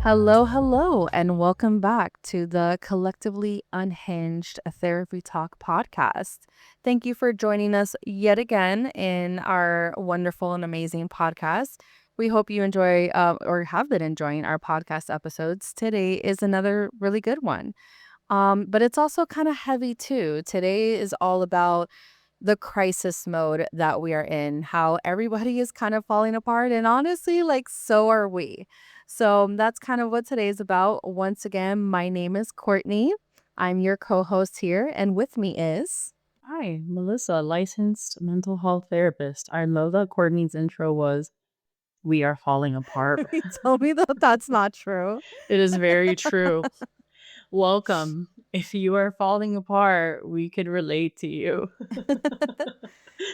Hello, hello, and welcome back to the Collectively Unhinged Therapy Talk podcast. Thank you for joining us yet again in our wonderful and amazing podcast. We hope you enjoy or have been enjoying our podcast episodes. Today is another really good one. But it's also kind of heavy too. Today is all about the crisis mode that we are in, how everybody is kind of falling apart. And honestly, like, so are we. So that's kind of what today is about. Once again, my name is Courtney. I'm your co host here. And with me is. Hi, Melissa, licensed mental health therapist. I love that Courtney's intro was "We are falling apart." You told me that that's not true. It is very true. Welcome. If you are falling apart, we could relate to you.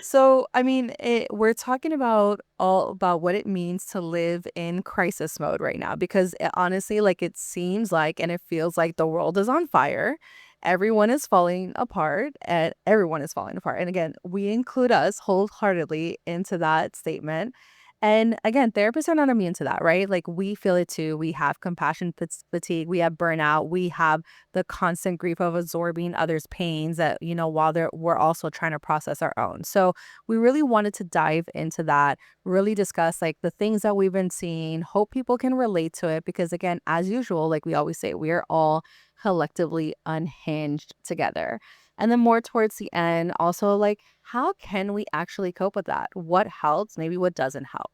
So, I mean, we're talking about all about what it means to live in crisis mode right now because honestly, like it seems like and it feels like the world is on fire. Everyone is falling apart and everyone is falling apart. And again, we include us wholeheartedly into that statement. And again, therapists are not immune to that, right? Like we feel it too. We have compassion fatigue, we have burnout, we have the constant grief of absorbing others' pains that, while we're also trying to process our own. So we really wanted to dive into that, really discuss like the things that we've been seeing, hope people can relate to it. Because again, as usual, like we always say, we are all collectively unhinged together. And then more towards the end, also like, how can we actually cope with that? What helps? Maybe what doesn't help.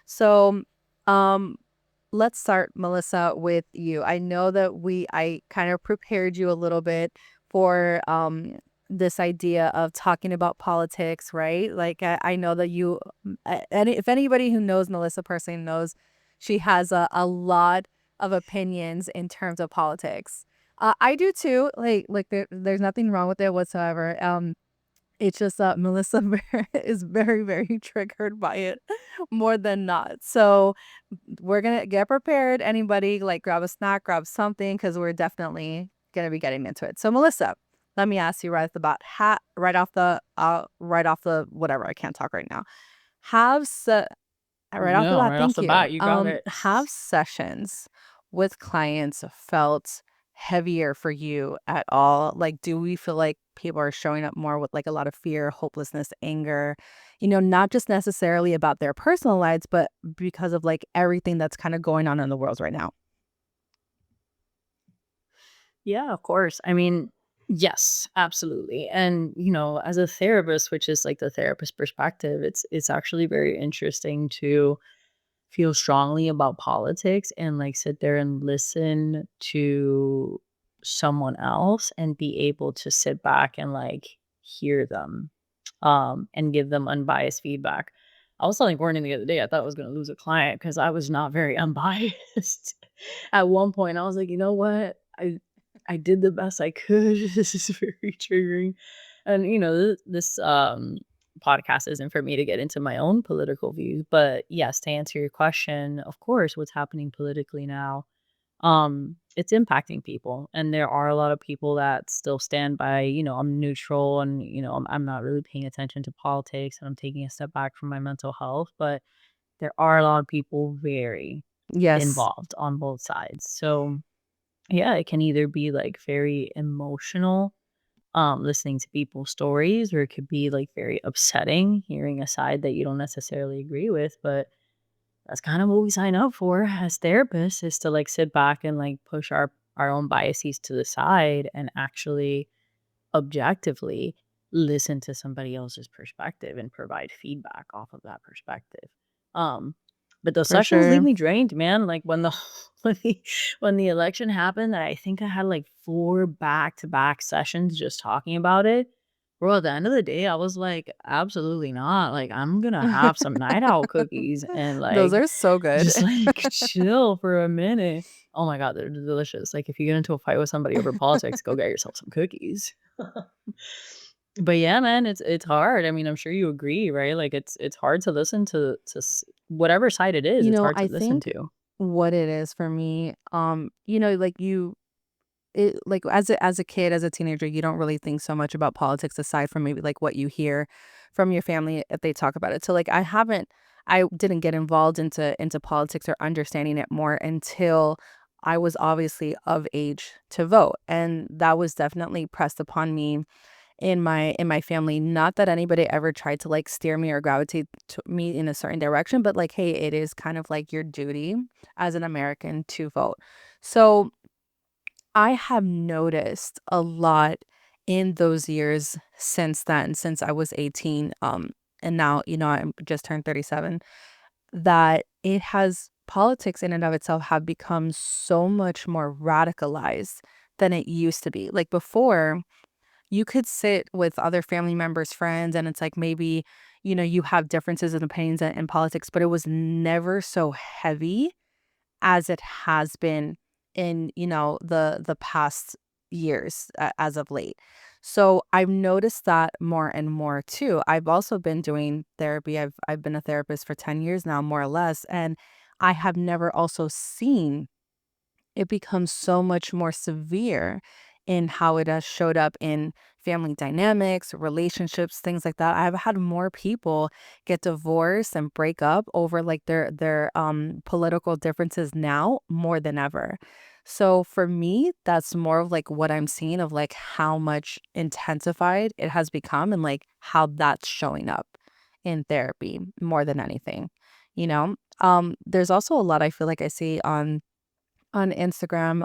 So, um, let's start, Melissa, with you. I know that I kind of prepared you a little bit for this idea of talking about politics, right? Like I know that and if anybody who knows Melissa personally knows she has a lot of opinions in terms of politics. I do too. Like there's nothing wrong with it whatsoever. It's just that Melissa is very, very triggered by it more than not. So we're gonna get prepared. Anybody, like grab a snack, grab something, because we're definitely gonna be getting into it. So Melissa, let me ask you right off the bat, right off the whatever. I can't talk right now. Have se- right off the No, bat. right off Thank the you. bat, you got it. Have sessions with clients felt heavier for you at all? Like, do we feel like people are showing up more with like a lot of fear, hopelessness, anger, not just necessarily about their personal lives, but because of like everything that's kind of going on in the world right now? Yeah, of course. I mean, yes, absolutely. And as a therapist, which is like the therapist perspective, it's actually very interesting to feel strongly about politics and like sit there and listen to someone else and be able to sit back and like hear them and give them unbiased feedback. I was telling Gordon the other day I thought I was going to lose a client because I was not very unbiased. At one point I was like, you know what, I did the best I could. This is very triggering. And this podcast isn't for me to get into my own political views, but yes, to answer your question, of course, what's happening politically now, it's impacting people, and there are a lot of people that still stand by, I'm neutral, and I'm not really paying attention to politics, and I'm taking a step back from my mental health, but there are a lot of people very Yes. involved on both sides. So yeah, it can either be like very emotional, listening to people's stories, or it could be like very upsetting hearing a side that you don't necessarily agree with. But that's kind of what we sign up for as therapists, is to like sit back and like push our own biases to the side and actually objectively listen to somebody else's perspective and provide feedback off of that perspective. Um, but those For sessions leave sure. me drained, man. Like when the when the when the election happened, I think I had like 4 back-to-back sessions just talking about it. Bro, at the end of the day, I was like, absolutely not. Like, I'm gonna have some night owl cookies and Those like are so good. just like chill for a minute. Oh my god, they're delicious. Like if you get into a fight with somebody over politics, go get yourself some cookies. But yeah, man, it's hard. I mean, I'm sure you agree, right? Like it's hard to listen to whatever side it is. It's hard I to listen think to. what it is for me, like like as a kid, as a teenager, you don't really think so much about politics aside from maybe like what you hear from your family if they talk about it. So like I didn't get involved into politics or understanding it more until I was obviously of age to vote, and that was definitely pressed upon me in my family. Not that anybody ever tried to like steer me or gravitate to me in a certain direction, but like, hey, it is kind of like your duty as an American to vote. So I have noticed a lot in those years since then, since I was 18, and now, I'm just turned 37, that it has politics in and of itself have become so much more radicalized than it used to be. Like before, you could sit with other family members, friends, and it's like maybe, you have differences and opinions in politics, but it was never so heavy as it has been in, the past years, as of late. So I've noticed that more and more too. I've also been doing therapy. I've been a therapist for 10 years now, more or less, and I have never also seen it becomes so much more severe in how it has showed up in family dynamics, relationships, things like that. I've had more people get divorced and break up over like their political differences now more than ever. So for me, that's more of like what I'm seeing of like how much intensified it has become and like how that's showing up in therapy more than anything, you know? There's also a lot I feel like I see on Instagram,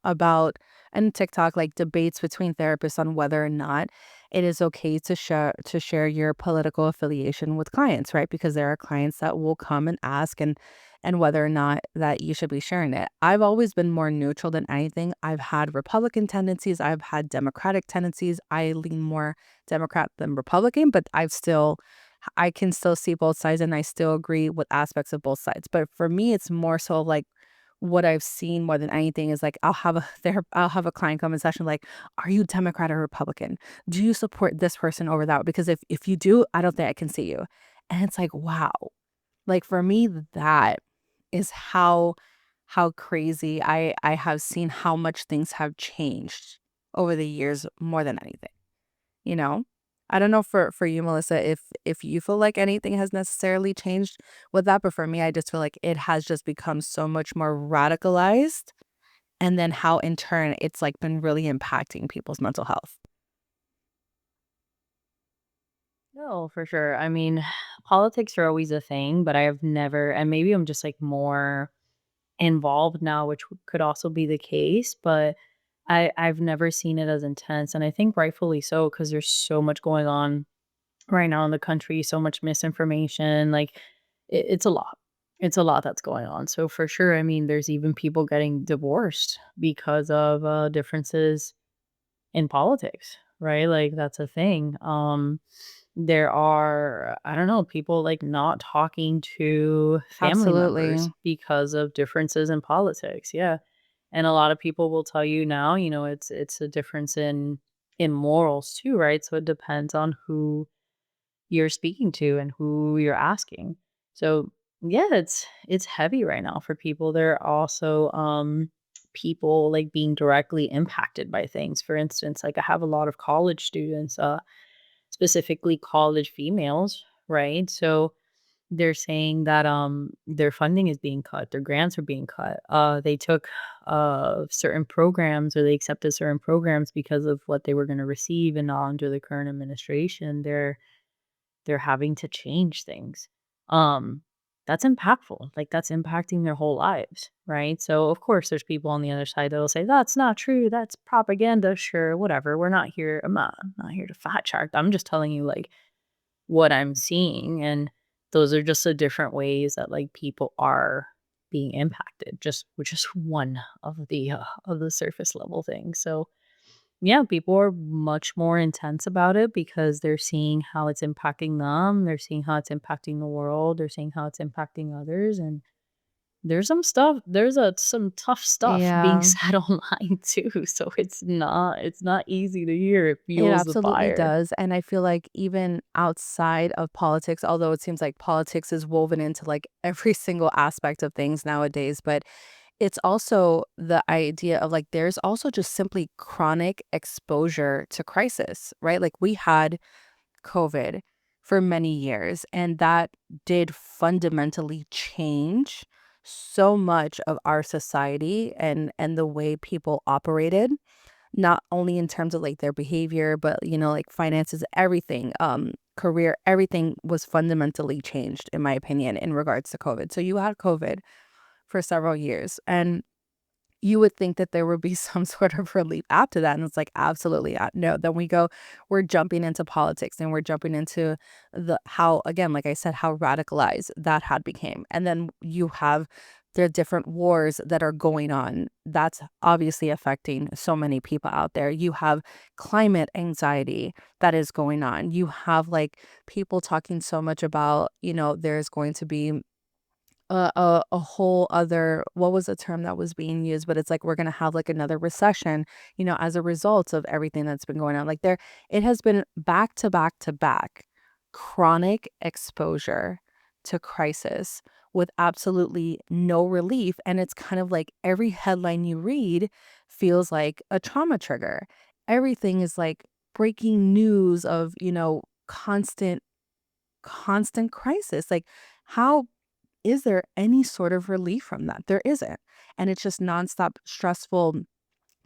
about and TikTok, like debates between therapists on whether or not it is okay to share your political affiliation with clients, right? Because there are clients that will come and ask and whether or not that you should be sharing it. I've always been more neutral than anything. I've had Republican tendencies, I've had Democratic tendencies. I lean more Democrat than Republican, but I can still see both sides and I still agree with aspects of both sides. But for me, it's more so like what I've seen more than anything is like I'll have a client come in session like, "Are you Democrat or Republican? Do you support this person over that? Because if you do, I don't think I can see you." And it's like, wow. Like for me, that is how crazy I have seen how much things have changed over the years more than anything, you know? I don't know for you, Melissa, if you feel like anything has necessarily changed with that, but for me, I just feel like it has just become so much more radicalized, and then how in turn it's, like, been really impacting people's mental health. No, for sure. I mean, politics are always a thing, but I have never, and maybe I'm just like more involved now, which could also be the case, but I've never seen it as intense. And I think rightfully so, because there's so much going on right now in the country, so much misinformation. Like it's a lot. It's a lot that's going on. So for sure, I mean, there's even people getting divorced because of differences in politics, right? Like that's a thing. There are, I don't know, people like not talking to family Absolutely. members because of differences in politics. Yeah. And a lot of people will tell you now, it's a difference in morals too, right? So it depends on who you're speaking to and who you're asking. So yeah, it's heavy right now for people. There are also people like being directly impacted by things. For instance, like I have a lot of college students, specifically college females, right? So they're saying that their funding is being cut, their grants are being cut. They took certain programs or they accepted certain programs because of what they were going to receive, and now under the current administration, they're having to change things. Um, that's impactful. Like that's impacting their whole lives, right? So of course there's people on the other side that'll say, that's not true. That's propaganda. Sure, whatever. We're not here. I'm not here to fact check. I'm just telling you like what I'm seeing. And those are just the different ways that like people are being impacted, just which is one of the surface level things. So yeah, people are much more intense about it because they're seeing how it's impacting them, they're seeing how it's impacting the world, they're seeing how it's impacting others, and there's some tough stuff being Yeah. said online too, so it's not easy to hear, it It fuels the absolutely fire. does, and I feel like even outside of politics, although it seems like politics is woven into, like, every single aspect of things nowadays, but it's also the idea of, like, there's also just simply chronic exposure to crisis, right? Like, we had COVID for many years, and that did fundamentally change so much of our society and the way people operated, not only in terms of like their behavior, but like finances, everything, career, everything was fundamentally changed, in my opinion, in regards to COVID. So you had COVID for several years, and you would think that there would be some sort of relief after that, and it's like, absolutely not. No, then we're jumping into politics, and we're jumping into the how, again, like I said, how radicalized that had became. And then you have the different wars that are going on. That's obviously affecting so many people out there. You have climate anxiety that is going on. You have like people talking so much about, there's going to be a whole other, what was the term that was being used, but it's like we're gonna have like another recession, as a result of everything that's been going on. Like it has been back to back to back chronic exposure to crisis with absolutely no relief. And it's kind of like every headline you read feels like a trauma trigger. Everything is like breaking news of, constant crisis. Like, how is there any sort of relief from that? There isn't. And it's just nonstop stressful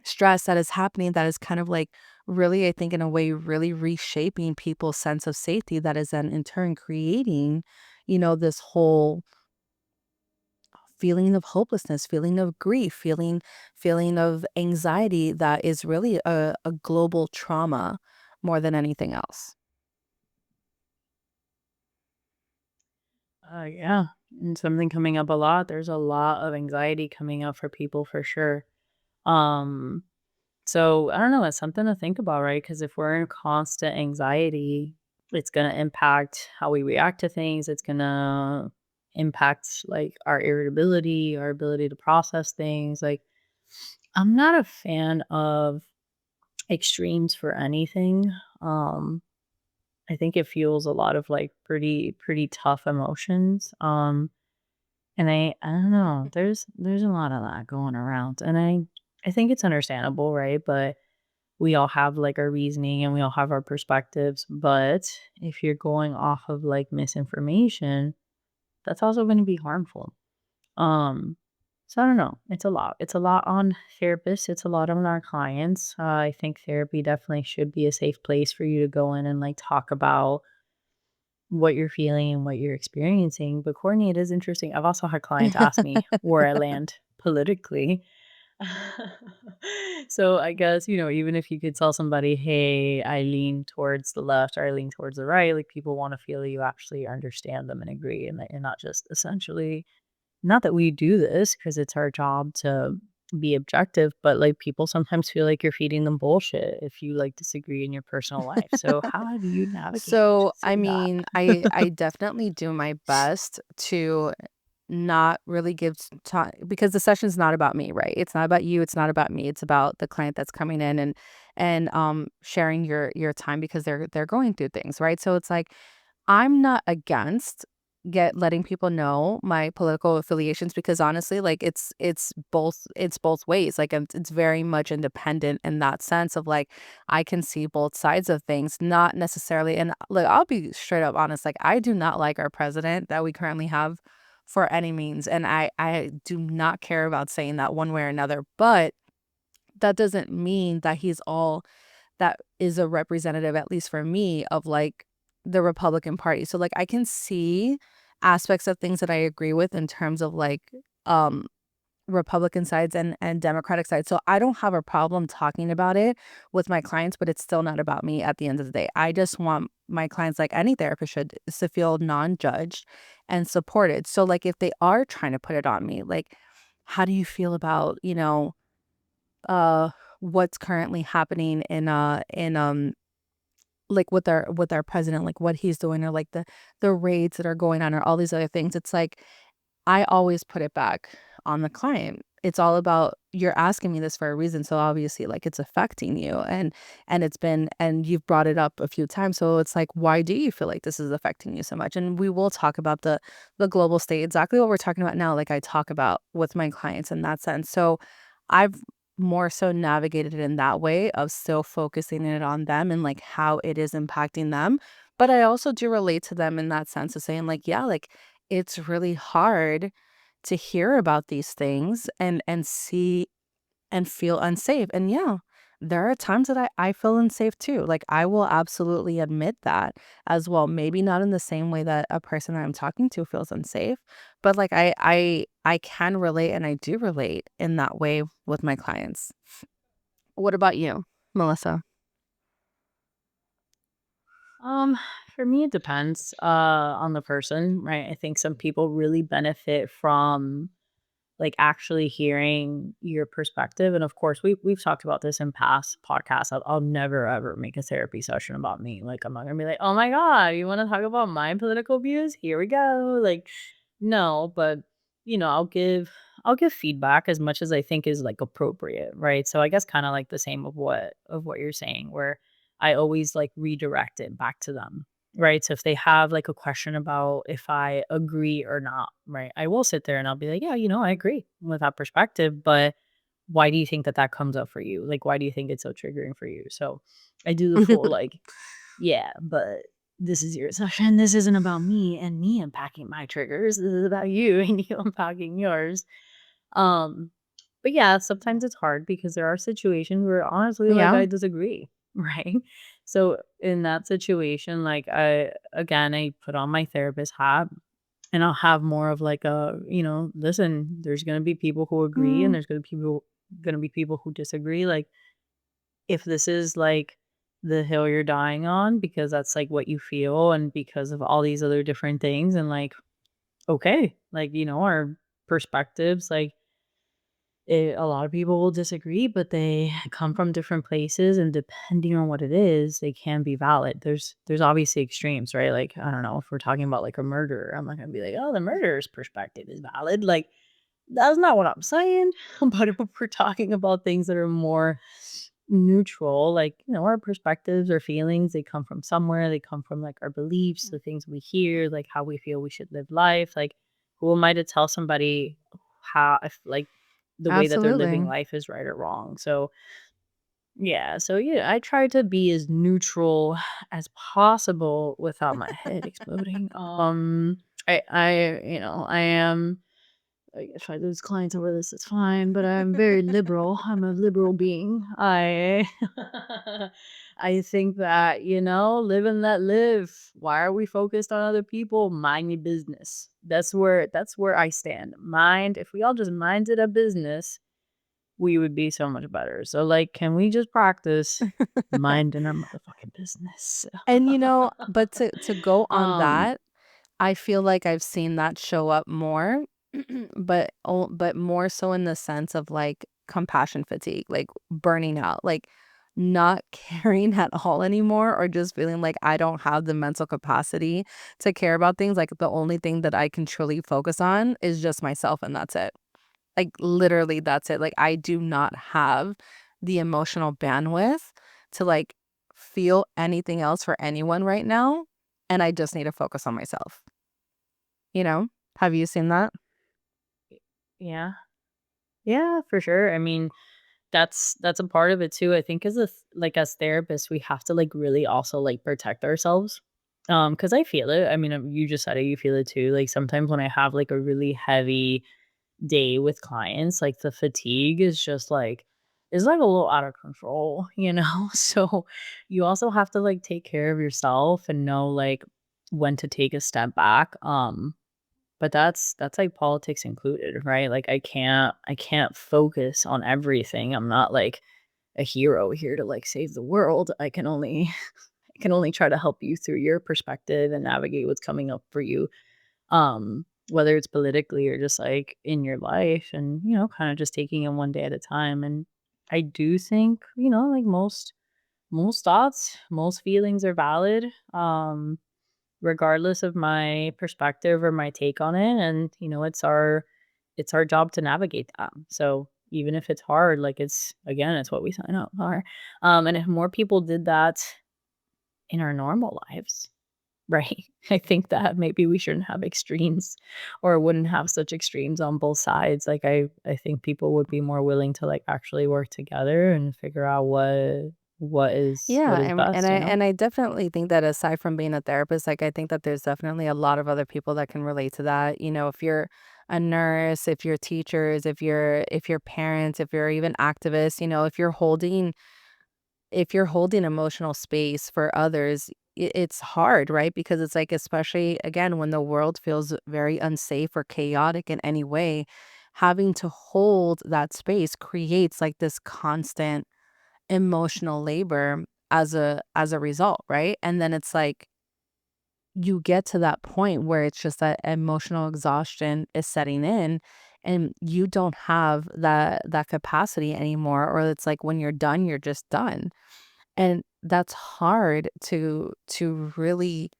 stress that is happening that is kind of like really, I think, in a way, really reshaping people's sense of safety that is then in turn creating, this whole feeling of hopelessness, feeling of grief, feeling of anxiety that is really a global trauma more than anything else. Yeah, and something coming up a lot. There's a lot of anxiety coming up for people for sure. Um, so I don't know, it's something to think about, right? Because if we're in constant anxiety, it's gonna impact how we react to things. It's gonna impact like our irritability, our ability to process things. Like, I'm not a fan of extremes for anything. Um, I think it fuels a lot of like pretty tough emotions. And I don't know, there's a lot of that going around, and I think it's understandable, right? But we all have like our reasoning and we all have our perspectives. But if you're going off of like misinformation, that's also going to be harmful. Um, so I don't know. It's a lot. It's a lot on therapists. It's a lot on our clients. I think therapy definitely should be a safe place for you to go in and like talk about what you're feeling and what you're experiencing. But Courtney, it is interesting. I've also had clients ask me where I land politically. So I guess, even if you could tell somebody, hey, I lean towards the left or I lean towards the right, like people want to feel you actually understand them and agree, and that you're not just essentially, not that we do this because it's our job to be objective, but like people sometimes feel like you're feeding them bullshit if you like disagree in your personal life. So how do you navigate So, I through that? mean, I definitely do my best to not really give time, because the session's not about me, right? It's not about you, it's not about me. It's about the client that's coming in and sharing your time because they're going through things, right? So it's like I'm not against get letting people know my political affiliations, because honestly, like it's both ways. Like it's very much independent in that sense of like I can see both sides of things, not necessarily. And like I'll be straight up honest, like I do not like our president that we currently have for any means, and I do not care about saying that one way or another. But that doesn't mean that he's all that is a representative, at least for me, of like the Republican Party. So like I can see aspects of things that I agree with in terms of like um Republican sides and Democratic sides. So I don't have a problem talking about it with my clients, but it's still not about me at the end of the day. I just want my clients, like any therapist should, is to feel non-judged and supported. So like if they are trying to put it on me, like how do you feel about, uh what's currently happening in like with our president, like what he's doing, or like the raids that are going on, or all these other things. It's like I always put it back on the client. It's all about, you're asking me this for a reason, so obviously like it's affecting you, and you've brought it up a few times. So it's like, why do you feel like this is affecting you so much? And we will talk about the global state, exactly what we're talking about now, like I talk about with my clients in that sense. So I've more so navigated it in that way of still focusing it on them and like how it is impacting them, But I also do relate to them in that sense of saying like, yeah, like it's really hard to hear about these things and see and feel unsafe. And yeah, there are times that I feel unsafe too. Like I will absolutely admit that as well. Maybe not in the same way that a person that I'm talking to feels unsafe, but like I can relate and I do relate in that way with my clients. What about you, Melissa? Um, for me, it depends on the person, right? I think some people really benefit from like actually hearing your perspective. And of course, we've talked about this in past podcasts. I'll never ever make a therapy session about me. Like I'm not gonna be like, oh my god, you want to talk about my political views? Here we go. Like, no, but I'll give feedback as much as I think is like appropriate, right? So I guess kind of like the same of what you're saying, where I always like redirect it back to them. Right, so if they have, like, a question about if I agree or not, right, I will sit there and I'll be like, "Yeah, I agree with that perspective, but why do you think that that comes up for you? Like, why do you think it's so triggering for you?" So, I do the full, like, "Yeah, but this is your session. This isn't about me and me unpacking my triggers. This is about you and you unpacking yours." Um, but yeah, sometimes it's hard because there are situations where honestly, like, Yeah. I disagree, right? So in that situation, like I put on my therapist hat and I'll have more of like listen, there's gonna be people who agree and Mm, there's gonna be people who disagree. Like if this is like the hill you're dying on because that's like what you feel and because of all these other different things and like okay, like our perspectives like a lot of people will disagree, but they come from different places, and depending on what it is, they can be valid. There's obviously extremes, right? Like, I don't know, if we're talking about like a murderer, I'm not gonna be like, "Oh, the murderer's perspective is valid." Like, that's not what I'm saying. But if we're talking about things that are more neutral, like, our perspectives or feelings, they come from somewhere. They come from like our beliefs, the things we hear, like how we feel we should live life. Like, who am I to tell somebody how if like the way that they're living absolutely. life is right or wrong? So I try to be as neutral as possible without my head exploding. I am if I lose clients over this, it's fine, but I'm very liberal. I'm a liberal being. I think that, live and let live. Why are we focused on other people? Mind your business. That's where I stand. Mind, if we all just minded a business, we would be so much better. So like, can we just practice minding our motherfucking business? And but to go on um that, I feel like I've seen that show up more, but more so in the sense of, like, compassion fatigue, like, burning out, like, not caring at all anymore or just feeling like I don't have the mental capacity to care about things, like, the only thing that I can truly focus on is just myself, and that's it. Like, literally, that's it. Like, I do not have the emotional bandwidth to, like, feel anything else for anyone right now, and I just need to focus on myself, you know? Have you seen that? yeah. Yeah, for sure. I mean, that's a part of it too. I think as therapists, we have to like really also like protect ourselves. Because I feel it. I mean, you just said it, you feel it too. Like sometimes when I have like a really heavy day with clients, like the fatigue is like a little out of control. So you also have to like take care of yourself and know like when to take a step back. But that's, like, politics included, right? Like, I can't focus on everything. I'm not, like, a hero here to, like, save the world. I can only I can only try to help you through your perspective and navigate what's coming up for you, whether it's politically or just, like, in your life and, kinda just taking it one day at a time, and I do think, like, most thoughts, most feelings are valid, regardless of my perspective or my take on it, and it's our job to navigate that. So even if it's hard, like it's what we sign up for. And if more people did that in our normal lives, right? I think that maybe we shouldn't have extremes or wouldn't have such extremes on both sides. Like I think people would be more willing to like actually work together and figure out what Yeah, is and best, you know? I definitely think that aside from being a therapist, like I think that there's definitely a lot of other people that can relate to that. You know, if you're a nurse, if you're teachers, if you're parents, if you're even activists, you know, if you're holding emotional space for others, it's hard, right? Because it's like, especially again, when the world feels very unsafe or chaotic in any way, having to hold that space creates like this constant emotional labor as a result, right? And then it's like you get to that point where it's just that emotional exhaustion is setting in and you don't have that capacity anymore, or it's like when you're done, you're just done. And that's hard to really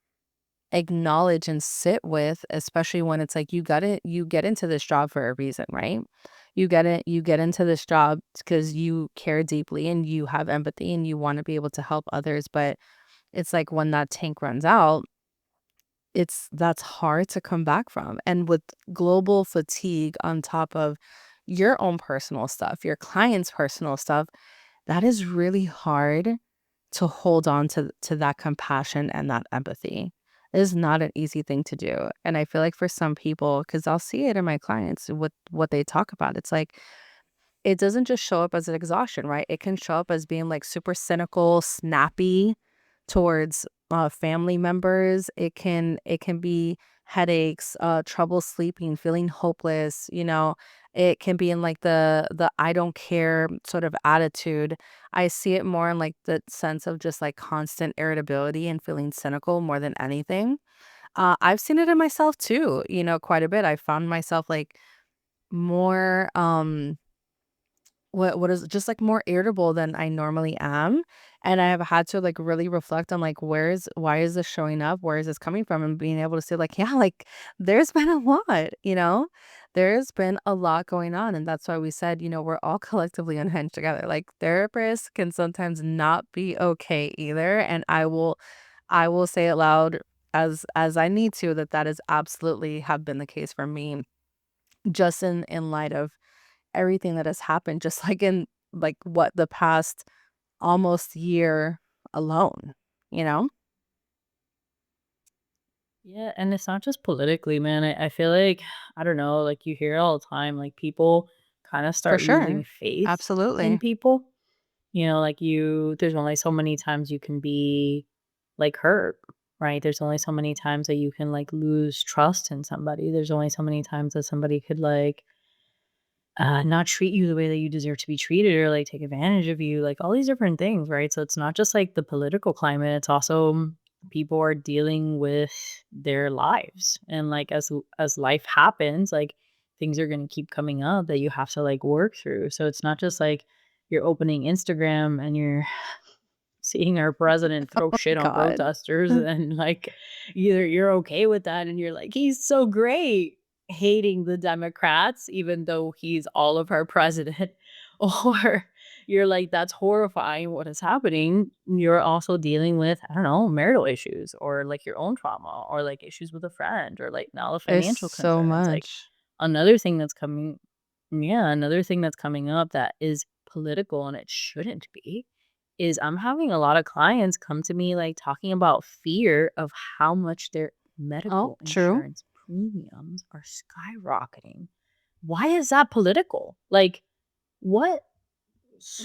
acknowledge and sit with, especially when it's like you get into this job for a reason, right? You get into this job because you care deeply and you have empathy and you want to be able to help others. But it's like when that tank runs out, that's hard to come back from. And with global fatigue on top of your own personal stuff, your clients' personal stuff, that is really hard to hold on to that compassion and that empathy. It is not an easy thing to do. And I feel like for some people, because I'll see it in my clients with what they talk about, it's like it doesn't just show up as an exhaustion, right? It can show up as being like super cynical, snappy towards family members. It can be headaches, trouble sleeping, feeling hopeless. You know, it can be in like the I don't care sort of attitude. I see it more in like the sense of just like constant irritability and feeling cynical more than anything. I've seen it in myself too. You know, quite a bit. I found myself like more what is just, like, more irritable than I normally am, and I have had to, like, really reflect on, like, why is this showing up? Where is this coming from? And being able to say, like, "Yeah, like, there's been a lot," you know? There's been a lot going on, and that's why we said, you know, we're all collectively unhinged together. Like, therapists can sometimes not be okay either, and I will say it loud as I need to that that is absolutely have been the case for me, just in light of everything that has happened just like in like what the past almost year alone, you know? Yeah, and it's not just politically, man. I feel like, I don't know, like you hear it all the time, like people kind of For start losing sure. faith in Absolutely. people. You know, like there's only so many times you can be like hurt, right? There's only so many times that you can like lose trust in somebody. There's only so many times that somebody could like not treat you the way that you deserve to be treated or like take advantage of you, like all these different things, right? So it's not just like the political climate, it's also people are dealing with their lives. And like as life happens, like things are going to keep coming up that you have to like work through. So it's not just like you're opening Instagram and you're seeing our president throw shit on God. protesters and, like, either you're okay with that and you're like, "He's so great," hating the Democrats even though he's all of our president, or you're like, "That's horrifying what is happening." You're also dealing with, I don't know, marital issues or, like, your own trauma or, like, issues with a friend or, like, now the There's financial so concerns, like, much. another thing that's coming yeah, another thing that's coming up that is political and it shouldn't be is I'm having a lot of clients come to me like talking about fear of how much their Oh, medical true. insurance premiums are skyrocketing. Why is that political? Like, what?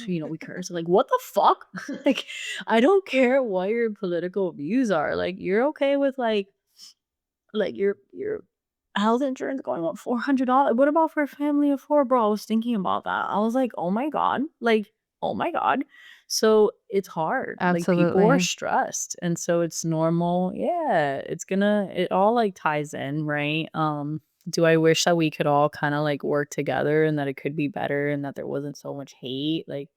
We curse. Like, what the fuck? Like, I don't care what your political views are. Like, you're okay with like your health insurance going up $400. What about for a family of 4, bro? I was thinking about that. I was like, "Oh my god." Like, "Oh my god." So, it's hard. Like, people are Absolutely. stressed, and so it's normal. Yeah, it all, like, ties in, right? Do I wish that we could all kinda, like, work together and that it could be better and that there wasn't so much hate? Like,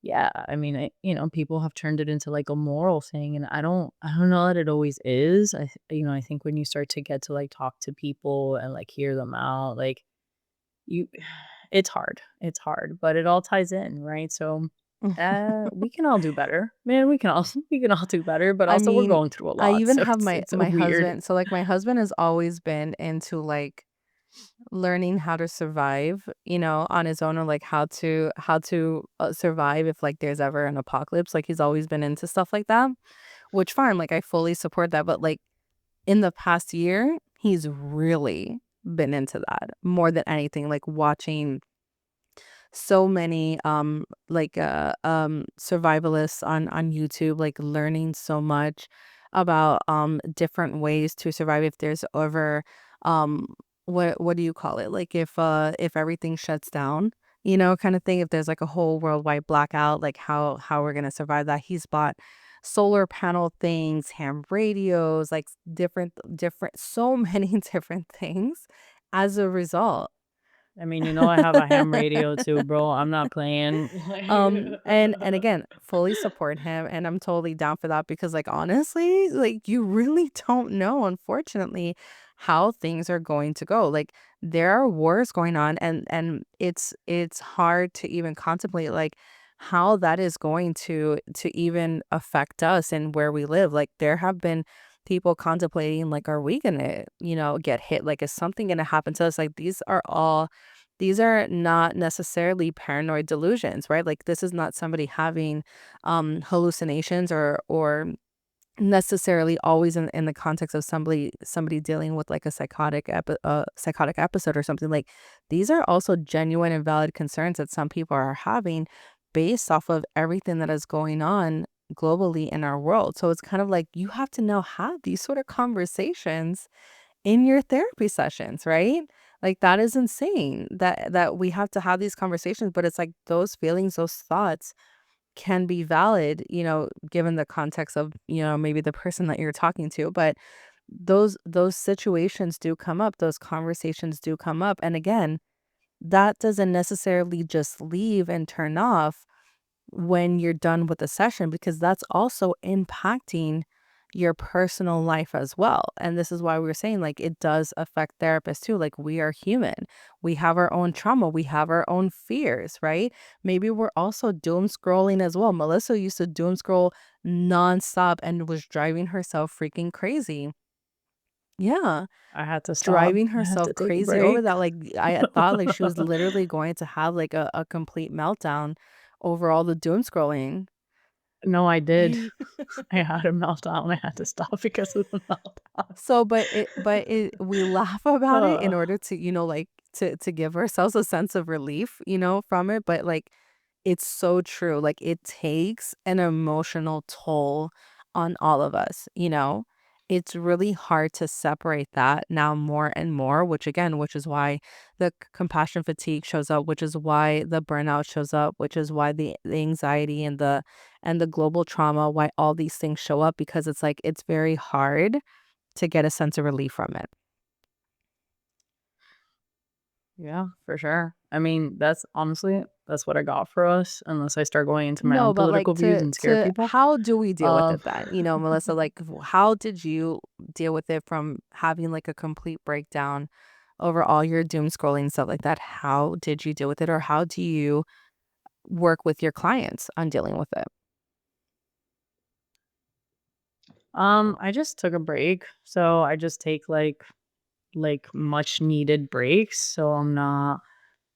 yeah, I mean, people have turned it into, like, a moral thing, and I don't know that it always is. I think when you start to get to, like, talk to people and, like, hear them out, like, you it's hard, but it all ties in, right? So, we can all do better. Man, we can all we can all do better, but I also we're mean, going through a I lot, even so have it's a my weird. husband, so, like, my husband has always been into, like, learning how to survive, on his own, or like how to survive if like there's ever an apocalypse. Like he's always been into stuff like that, which fine, like I fully support that. But like in the past year, he's really been into that more than anything, like watching so many survivalists on YouTube, like learning so much about different ways to survive if there's ever um what do you call it, like if everything shuts down, kind of thing, if there's like a whole worldwide blackout, like how we're gonna survive that. He's bought solar panel things, ham radios, like different so many different things as a result. I mean, I have a ham radio too, bro. I'm not playing. And again, fully support him, and I'm totally down for that because like honestly, like you really don't know, unfortunately, how things are going to go. Like there are wars going on, and it's hard to even contemplate like how that is going to even affect us and where we live. Like there have been people contemplating like, are we gonna, get hit? Like is something gonna happen to us? Like these are not necessarily paranoid delusions, right? Like this is not somebody having hallucinations or necessarily always in the context of somebody dealing with like a psychotic episode or something. Like these are also genuine and valid concerns that some people are having based off of everything that is going on globally in our world. So it's kind of like you have to now have these sort of conversations in your therapy sessions, right? Like that is insane that we have to have these conversations, but it's like those feelings, those thoughts can be valid, given the context of, maybe the person that you're talking to, but those situations do come up, those conversations do come up. And again, that doesn't necessarily just leave and turn off when you're done with the session, because that's also impacting your personal life as well. And this is why we were saying like it does affect therapists too. Like we are human. We have our own trauma, we have our own fears, right? Maybe we're also doom scrolling as well. Melissa used to doom scroll nonstop and was driving herself freaking crazy. Yeah, I had to stop. driving I had to herself take a crazy over break. that. Like I thought like she was literally going to have like a complete meltdown over all the doom scrolling. No, I did. I had a meltdown. I had to stop because of the meltdown. So, but we laugh about it in order to, like to give ourselves a sense of relief, from it. But like it's so true. Like it takes an emotional toll on all of us. It's really hard to separate that now more and more, which is why the compassion fatigue shows up, which is why the burnout shows up, which is why the anxiety and the global trauma, why all these things show up, because it's like it's very hard to get a sense of relief from it. Yeah, for sure. I mean, that's what I got for us, unless I start going into my No, own but like political views and scare people. how do we deal with Um, it then? Melissa, like how did you deal with it from having like a complete breakdown over all your doom scrolling and stuff like that? How did you deal with it, or how do you work with your clients on dealing with it? I just took a break. So I just take like much needed breaks so I'm not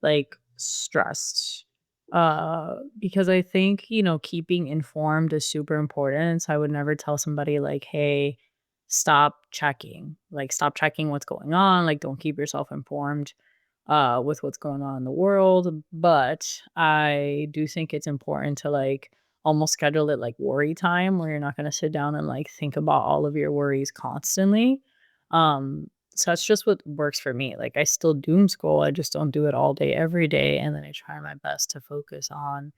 like stressed. Because I think, keeping informed is super important. So I would never tell somebody like, "Hey, stop checking." Like stop checking what's going on, like don't keep yourself informed with what's going on in the world, but I do think it's important to like almost schedule it like worry time where you're not going to sit down and like think about all of your worries constantly. So that's just what works for me. Like I still doom scroll, I just don't do it all day every day, and then I try my best to focus on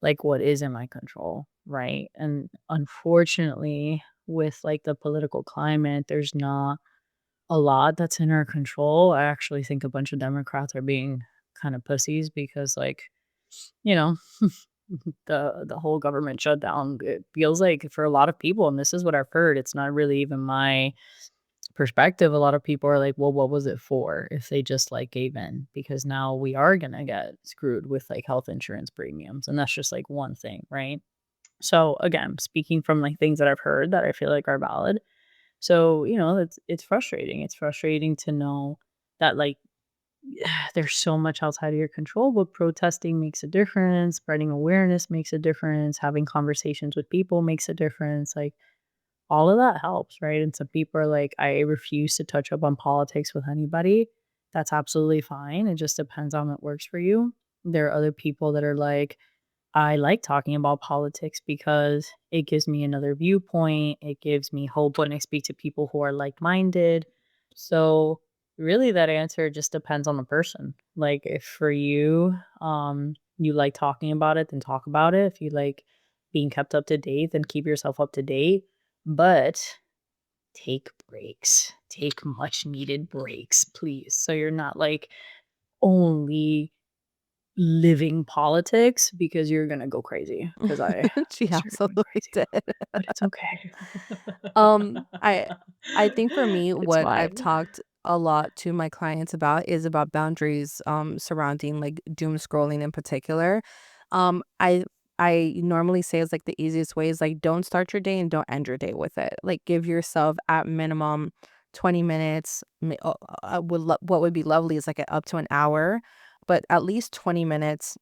like what is in my control, right? And unfortunately, with like the political climate, there's not a lot that's in our control. I actually think a bunch of Democrats are being kind of pussies because like, you know, the whole government shutdown, it feels like for a lot of people, and this is what I've heard, it's not really even my perspective. A lot of people are like, well, what was it for if they just like gave in? Because now we are gonna get screwed with like health insurance premiums. And that's just like one thing, right? So again, speaking from like things that I've heard that I feel like are valid. So, it's frustrating. It's frustrating to know that like there's so much outside of your control, but protesting makes a difference, spreading awareness makes a difference, having conversations with people makes a difference, like, all of that helps, right? And some people are like, "I refuse to touch up on politics with anybody." That's absolutely fine, it just depends on what works for you. There are other people that are like, I like talking about politics because it gives me another viewpoint. It gives me hope when I speak to people who are like minded. So, really, that answer just depends on the person. Like, if for you, you like talking about it, then talk about it. If you like being kept up to date, then keep yourself up to date. But take breaks, take much needed breaks, please. So, you're not like only living politics because you're gonna go crazy. Because She I started going absolutely crazy, did. but it's okay. Um, I I think for me, It's what I've fine. talked a lot to my clients about is about boundaries, surrounding like doom scrolling in particular. Um, I I normally say is like the easiest way is like don't start your day and don't end your day with it. Like give yourself at minimum 20 minutes. What would be lovely is like up to an hour, but at least 20 minutes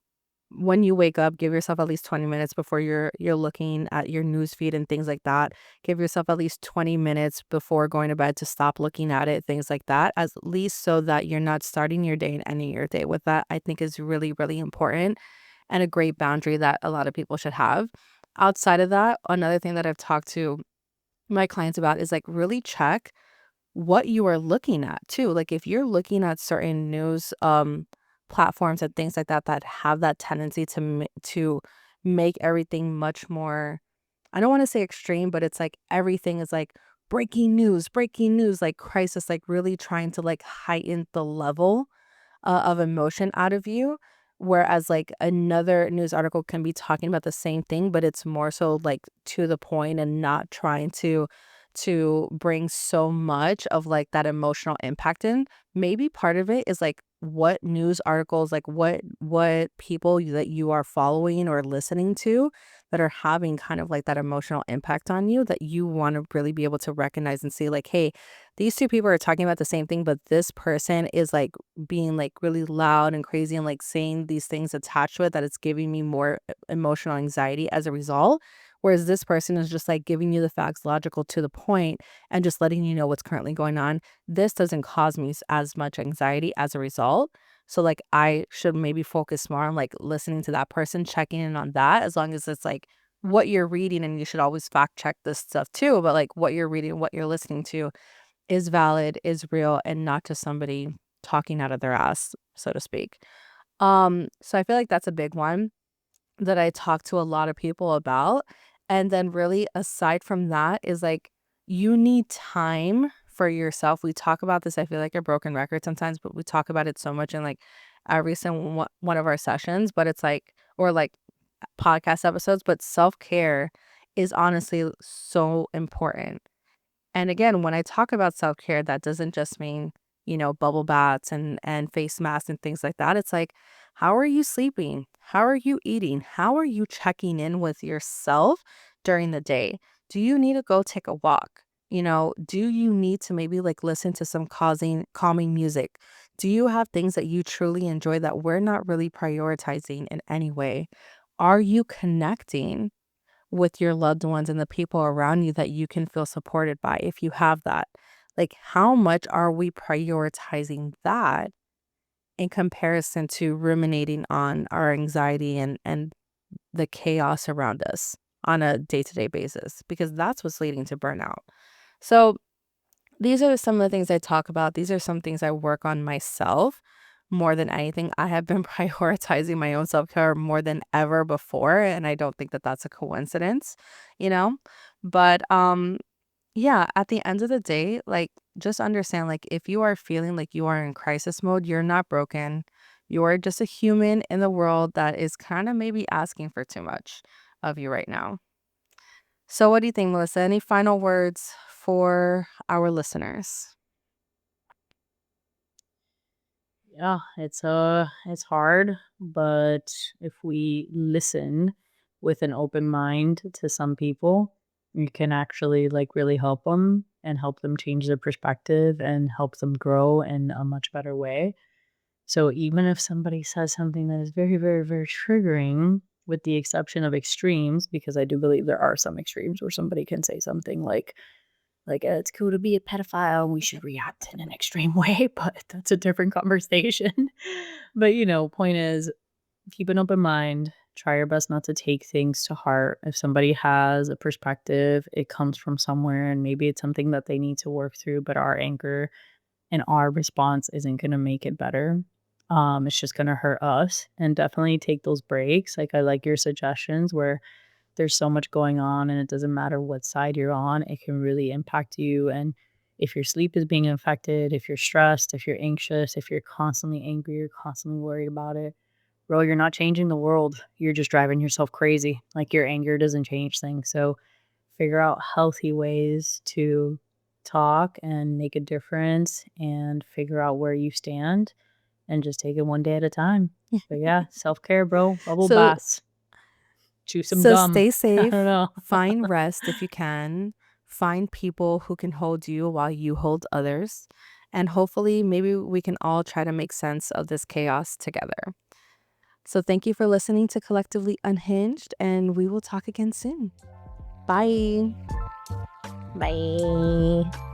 when you wake up, give yourself at least 20 minutes before you're looking at your news feed and things like that. Give yourself at least 20 minutes before going to bed to stop looking at it, things like that, at least so that you're not starting your day and ending your day with that. I think is really, really important and a great boundary that a lot of people should have. Outside of that, another thing that I've talked to my clients about is like really check what you are looking at too. Like if you're looking at certain news platforms and things like that that have that tendency to make everything much more, I don't want to say extreme, but it's like everything is like breaking news, like crisis, like really trying to like heighten the level of emotion out of you. Whereas like another news article can be talking about the same thing, but it's more so like to the point and not trying to bring so much of like that emotional impact in. Maybe part of it is like what news articles, like what people that you are following or listening to that are having kind of like that emotional impact on you that you want to really be able to recognize and see like, hey, these two people are talking about the same thing, but this person is like being like really loud and crazy and like saying these things attached to it that it's giving me more emotional anxiety as a result. Whereas this person is just like giving you the facts logical to the point and just letting you know what's currently going on. This doesn't cause me as much anxiety as a result. So like I should maybe focus more on like listening to that person, checking in on that, as long as it's like what you're reading, and you should always fact check this stuff too, but like what you're reading, what you're listening to is valid, is real, and not just somebody talking out of their ass, so to speak. So I feel like that's a big one that I talk to a lot of people about. And then really aside from that is like you need time for yourself. We talk about this, I feel like a broken record sometimes, but we talk about it so much in like every single one of our sessions, but it's like or like podcast episodes, but self-care is honestly so important. And again, when I talk about self-care, that doesn't just mean, bubble baths and face masks and things like that. It's like, how are you sleeping? How are you eating? How are you checking in with yourself during the day? Do you need to go take a walk? Do you need to maybe like listen to some causing calming music? Do you have things that you truly enjoy that we're not really prioritizing in any way? Are you connecting with your loved ones and the people around you that you can feel supported by if you have that? Like, how much are we prioritizing that in comparison to ruminating on our anxiety and the chaos around us on a day-to-day basis? Because that's what's leading to burnout. So, these are some of the things I talk about. These are some things I work on myself more than anything. I have been prioritizing my own self-care more than ever before, and I don't think that that's a coincidence, you know? But yeah, at the end of the day, like just understand like if you are feeling like you are in crisis mode, you're not broken. You're just a human in the world that is kind of maybe asking for too much of you right now. So what do you think, Melissa? Any final words for our listeners? Yeah, it's hard, but if we listen with an open mind to some people, you can actually like really help them and help them change their perspective and help them grow in a much better way. So even if somebody says something that is very, very, very triggering, with the exception of extremes, because I do believe there are some extremes where somebody can say something like, "It's cool to be a pedophile, and we should react in an extreme way," but that's a different conversation. But, point is, keep an open mind, try your best not to take things to heart. If somebody has a perspective, it comes from somewhere, and maybe it's something that they need to work through, but our anger and our response isn't gonna make it better. It's just gonna hurt us, and definitely take those breaks. Like, I like your suggestions where there's so much going on and it doesn't matter what side you're on, it can really impact you. And if your sleep is being affected, if you're stressed, if you're anxious, if you're constantly angry, you're constantly worried about it, bro, you're not changing the world. You're just driving yourself crazy. Like, your anger doesn't change things. So figure out healthy ways to talk and make a difference and figure out where you stand and just take it one day at a time. But yeah, self-care, bro. Bubble So baths. Chew some So gum. stay I don't safe, know. find rest if you can, find people who can hold you while you hold others, and hopefully, maybe we can all try to make sense of this chaos together. So, thank you for listening to Collectively Unhinged, and we will talk again soon. Bye. Bye.